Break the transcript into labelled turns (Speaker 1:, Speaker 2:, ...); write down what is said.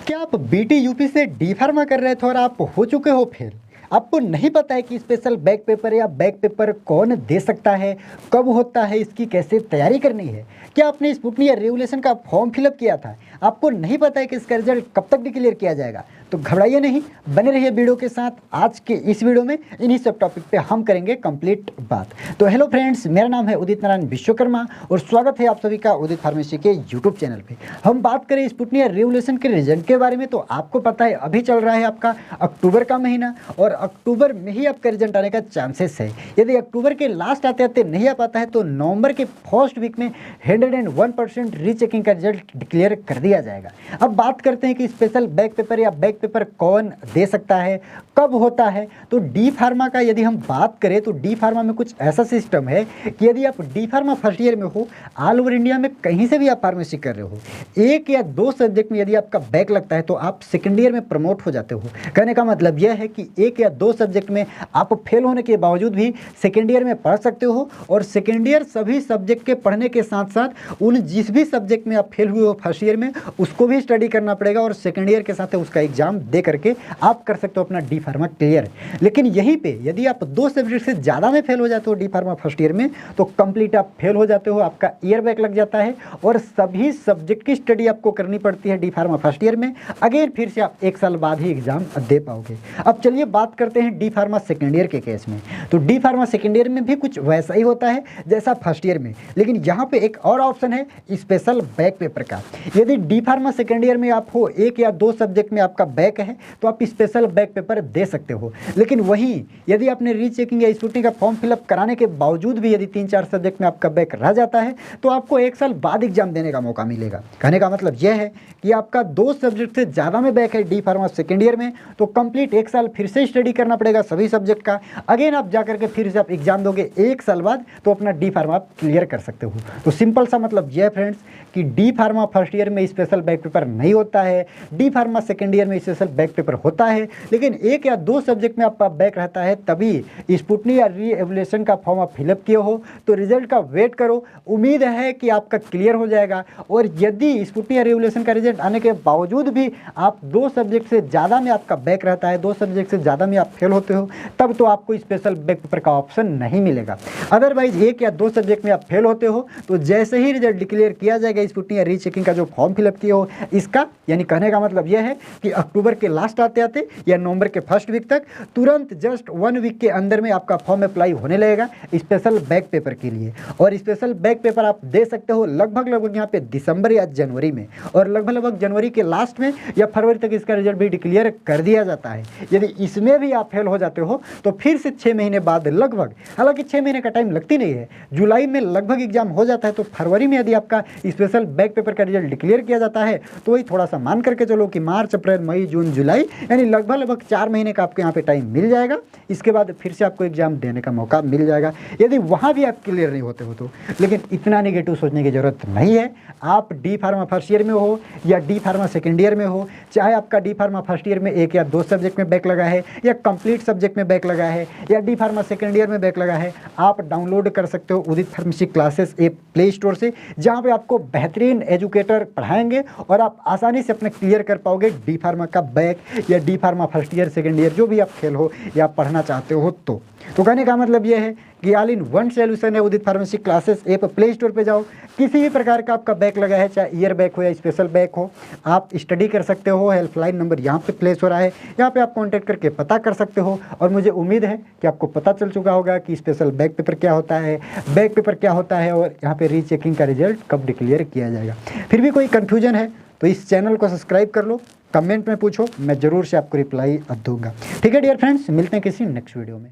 Speaker 1: क्या आप BT UP से डी फार्मा कर रहे थे और आप हो चुके हो फेल? आपको नहीं पता है कि स्पेशल बैक पेपर या बैक पेपर कौन दे सकता है, कब होता है, इसकी कैसे तैयारी करनी है? क्या आपने स्पुटनिक या रेगुलेशन का फॉर्म फिलअप किया था? आपको नहीं पता है कि इसका रिजल्ट कब तक डिक्लेयर किया जाएगा? तो घबराइए नहीं, बने रहिए वीडियो के साथ। आज के इस वीडियो में इन्हीं सब टॉपिक पे हम करेंगे कंप्लीट बात। तो हेलो फ्रेंड्स, मेरा नाम है उदित नारायण विश्वकर्मा और स्वागत है आप सभी का उदित फार्मेसी के यूट्यूब चैनल पे। हम बात करें स्पुटनिक या रेगुलेशन के रिजल्ट के बारे में, तो आपको पता है अभी चल रहा है आपका अक्टूबर का महीना और अक्टूबर में ही आपका रिजल्ट आने का चांसेस है। यदि अक्टूबर के लास्ट आते आते नहीं आ पाता है तो नवंबर के फर्स्ट वीक में 101% रीचेकिंग का रिजल्ट डिक्लेयर कर दिया जाएगा। अब बात करते हैं कि स्पेशल बैक पेपर या बैक पेपर कौन दे सकता है, कब होता है। तो डी फार्मा का यदि हम बात करें तो डी फार्मा में कुछ ऐसा सिस्टम है कि यदि आप डी फार्मा फर्स्ट ईयर में हो, ऑल ओवर इंडिया में कहीं से भी आप फार्मेसी कर रहे हो, एक या दो सब्जेक्ट में यदि आपका बैक लगता है तो आप सेकेंड ईयर में प्रमोट हो जाते हो। कहने का मतलब यह है कि एक या दो सब्जेक्ट में आप फेल होने के बावजूद भी सेकेंड ईयर में पढ़ सकते हो और सेकेंड ईयर सभी सब्जेक्ट के पढ़ने के साथ साथ उन जिस भी सब्जेक्ट में आप फेल हुए हो फर्स्ट ईयर में उसको भी स्टडी करना पड़ेगा और सेकेंड ईयर के साथ उसका एग्जाम दे करके आप कर सकते हो अपना डी फार्मा क्लियर। लेकिन यहीं पे यदि आप दो सब्जेक्ट से ज़्यादा में फेल हो जाते हो डी फार्मा फर्स्ट ईयर में तो कंप्लीट आप फेल हो जाते हो, आपका ईयर बैक लग जाता है और सभी सब्जेक्ट की स्टडी आपको करनी पड़ती है डी फार्मा फर्स्ट ईयर में। अगेन फिर से आप एक साल बाद ही एग्जाम दे पाओगे। अब चलिए बात करते हैं डी फार्मा सेकेंड ईयर के केस में। तो डी फार्मा सेकेंड ईयर में भी कुछ वैसा ही होता है जैसा फर्स्ट ईयर में, लेकिन यहाँ पे एक और ऑप्शन है स्पेशल बैक पेपर का। यदि डी फार्मा सेकेंड ईयर में आप हो, एक या दो सब्जेक्ट में आपका बैक है तो आप स्पेशल बैक पेपर दे सकते हो। लेकिन वहीं यदि आपने रीचेकिंग या स्क्रूटनी का फॉर्म फिलअप कराने के बावजूद भी यदि 3-4 सब्जेक्ट में आपका बैक रह जाता है तो आपको एक साल बाद एग्जाम देने का मौका मिलेगा। कहने का मतलब यह है कि आपका दो सब्जेक्ट से ज़्यादा में बैक है डी फार्मा सेकेंड ईयर में तो कंप्लीट एक साल फिर से स्टडी करना पड़ेगा सभी सब्जेक्ट का। अगेन आप जा करके फिर से आप एग्जाम दोगे एक साल बाद तो अपना डी फार्मा आप क्लियर कर सकते हो। तो सिंपल सा मतलब यह फ्रेंड्स कि डी फार्मा फर्स्ट ईयर में स्पेशल बैक पेपर नहीं होता है, डी फार्मा सेकेंड ईयर में स्पेशल बैक पेपर होता है। लेकिन एक या दो सब्जेक्ट में आपका बैक रहता है तभी स्पुटनिक या री-एवल्यूएशन का फॉर्म आप फिलअप किए हो तो रिजल्ट का वेट करो, उम्मीद है कि आपका क्लियर हो जाएगा। और यदि स्पुटनिक या री-एवल्यूएशन का रिजल्ट आने के बावजूद भी आप दो सब्जेक्ट से ज़्यादा में आपका बैक रहता है, दो सब्जेक्ट से ज़्यादा में आप फेल होते हो, तब तो आपको स्पेशल बैक पेपर का ऑप्शन नहीं मिलेगा। अदरवाइज एक या दो सब्जेक्ट में आप फेल होते हो तो जैसे ही रिजल्ट डिक्लेयर किया जाएगा स्पुटनिक या रीचेकिंग का जो फॉर्म फिलअप किए हो इसका, यानी कहने का मतलब यह है कि अक्टूबर के लास्ट आते आते या नवंबर के फर्स्ट वीक तक तुरंत जस्ट 1 वीक के अंदर में आपका फॉर्म अप्लाई होने लगेगा स्पेशल बैक पेपर के लिए। और स्पेशल बैक पेपर आप दे सकते हो लगभग यहाँ पे दिसंबर या जनवरी में, और लगभग जनवरी के लास्ट में या फरवरी तक इसका रिजल्ट भी डिक्लेयर कर दिया जाता है। यदि इसमें भी आप फेल हो जाते हो तो फिर से 6 महीने बाद लगभग, हालांकि 6 महीने का टाइम लगती नहीं है, जुलाई में लगभग एग्जाम हो जाता है तो फरवरी में यदि आपका स्पेशल बैक पेपर का रिजल्ट डिक्लेयर किया जाता है तो वही थोड़ा सा मान करके चलो कि मार्च, अप्रैल, मई, जून, जुलाई, यानी लगभग 4 महीने का आपके यहाँ पे टाइम मिल जाएगा। इसके बाद फिर से आपको एग्जाम देने का मौका मिल जाएगा यदि वहाँ भी आप क्लियर नहीं होते हो तो। लेकिन इतना नेगेटिव सोचने की ज़रूरत नहीं है। आप डी फार्मा फर्स्ट ईयर में हो या डी फार्मा सेकेंड ईयर में हो, चाहे आपका डी फार्मा फर्स्ट ईयर में एक या दो सब्जेक्ट में बैक लगा है या कंप्लीट सब्जेक्ट में बैक लगा है या डी फार्मा सेकेंड ईयर में बैक लगा है, आप डाउनलोड कर सकते हो Udit pharmacy classes app Play Store से, जहाँ पे आपको बेहतरीन एजुकेटर पढ़ाएंगे और आप आसानी से अपने क्लियर कर पाओगे डी फार्मा का बैक या D pharma first year second year जो भी आप फेल हो या पढ़ना चाहते हो तो कहने का मतलब यह है कि ऑल इन वन सोल्यूशन है Udit pharmacy classes app. Play Store पे जाओ, किसी भी प्रकार का आपका बैक लगा है, चाहे ईयर बैक हो या स्पेशल बैक हो, आप स्टडी कर सकते हो। हेल्पलाइन नंबर यहाँ पे प्लेस हो रहा है, यहाँ पे आप कांटेक्ट करके पता कर सकते हो। और मुझे उम्मीद है कि आपको पता चल चुका होगा कि स्पेशल बैक पेपर क्या होता है, बैक पेपर क्या होता है और यहाँ पे रीचेकिंग का रिजल्ट कब डिक्लेयर किया जाएगा। फिर भी कोई कन्फ्यूजन है तो इस चैनल को सब्सक्राइब कर लो, कमेंट में पूछो, मैं ज़रूर से आपको रिप्लाई दूंगा। ठीक है डियर फ्रेंड्स, मिलते हैं किसी नेक्स्ट वीडियो में।